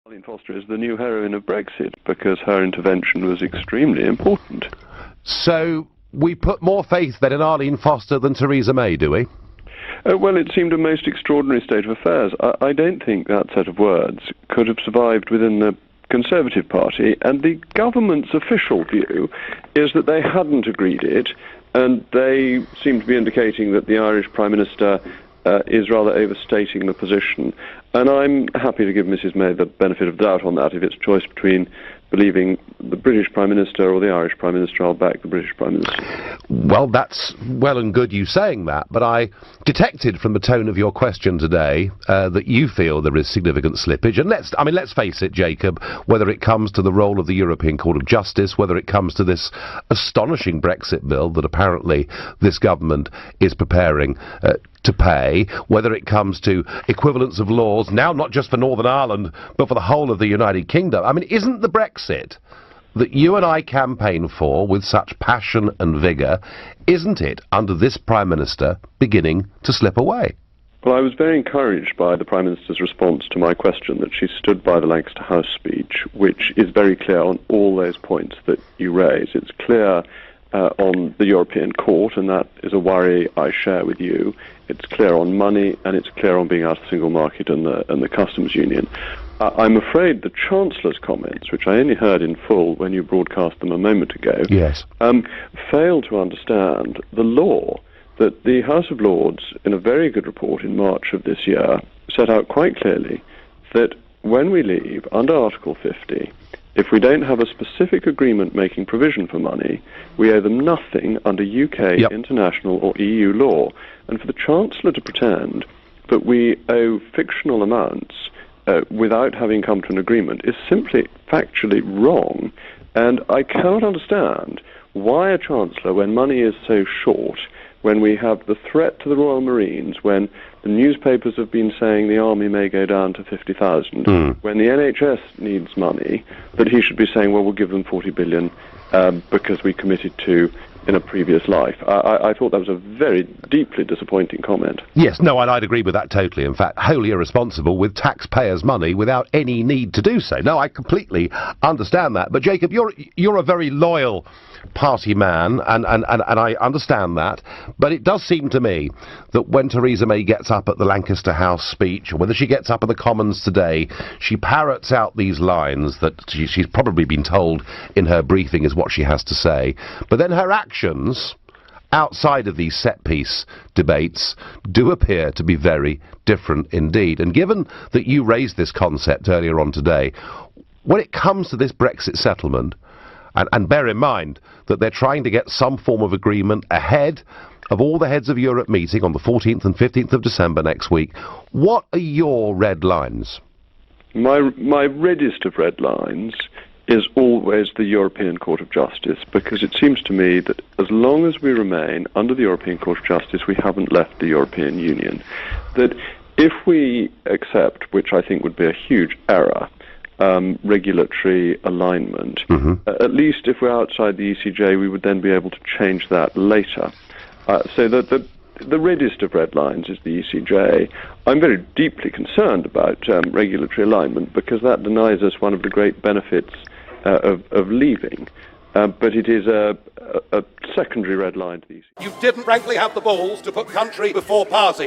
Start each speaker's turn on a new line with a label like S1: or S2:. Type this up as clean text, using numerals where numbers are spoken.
S1: Arlene Foster is the new heroine of Brexit because her intervention was extremely important.
S2: So we put more faith then in Arlene Foster than Theresa May, do we?
S1: Well, it seemed a most extraordinary state of affairs. I don't think that set of words could have survived within the Conservative Party, and the government's official view is that they hadn't agreed it, and they seem to be indicating that the Irish Prime Minister is rather overstating the position. And I'm happy to give Mrs May the benefit of doubt on that. If it's choice between believing the British Prime Minister or the Irish Prime Minister, I'll back the British Prime Minister. Well,
S2: that's well and good you saying that, but I detected from the tone of your question today that you feel there is significant slippage. And let's face it, Jacob, whether it comes to the role of the European Court of Justice, whether it comes to this astonishing Brexit bill that apparently this government is preparing to pay, whether it comes to equivalence of laws, now not just for Northern Ireland, but for the whole of the United Kingdom. I mean, isn't the Brexit that you and I campaign for with such passion and vigour, isn't it, under this Prime Minister, beginning to slip away?
S1: Well, I was very encouraged by the Prime Minister's response to my question that she stood by the Lancaster House speech, which is very clear on all those points that you raise. It's clear on the European Court, and that is a worry I share with you. It's clear on money, and it's clear on being out of the single market and the customs union. I'm afraid the Chancellor's comments, which I only heard in full when you broadcast them a moment ago,
S2: yes,
S1: fail to understand the law that the House of Lords, in a very good report in March of this year, set out quite clearly that when we leave, under Article 50, if we don't have a specific agreement making provision for money, we owe them nothing under UK, international or EU law. And for the Chancellor to pretend that we owe fictional amounts without having come to an agreement is simply factually wrong. And I cannot understand why a Chancellor, when money is so short, when we have the threat to the Royal Marines, when the newspapers have been saying the army may go down to 50,000, when the NHS needs money, that he should be saying, well, we'll give them 40 billion because we committed to in a previous life. I thought that was a very deeply disappointing comment.
S2: Yes, no, I'd agree with that totally. In fact, wholly irresponsible with taxpayers' money without any need to do so. No, I completely understand that. But Jacob, you're a very loyal party man, and I understand that. But it does seem to me that when Theresa May gets up at the Lancaster House speech, or whether she gets up at the Commons today, she parrots out these lines that she's probably been told in her briefing is what she has to say. But then her actions outside of these set-piece debates do appear to be very different indeed. And given that you raised this concept earlier on today, when it comes to this Brexit settlement, and bear in mind that they're trying to get some form of agreement ahead of all the heads of Europe meeting on the 14th and 15th of December next week, what are your red lines?
S1: My reddest of red lines is always the European Court of Justice, because it seems to me that as long as we remain under the European Court of Justice, we haven't left the European Union. That if we accept, which I think would be a huge error, regulatory alignment, at least if we're outside the ECJ, we would then be able to change that later. So that the reddest of red lines is the ECJ. I'm very deeply concerned about regulatory alignment, because that denies us one of the great benefits of leaving. But it is a secondary red line to the ECJ.
S3: You didn't frankly have the balls to put country before party.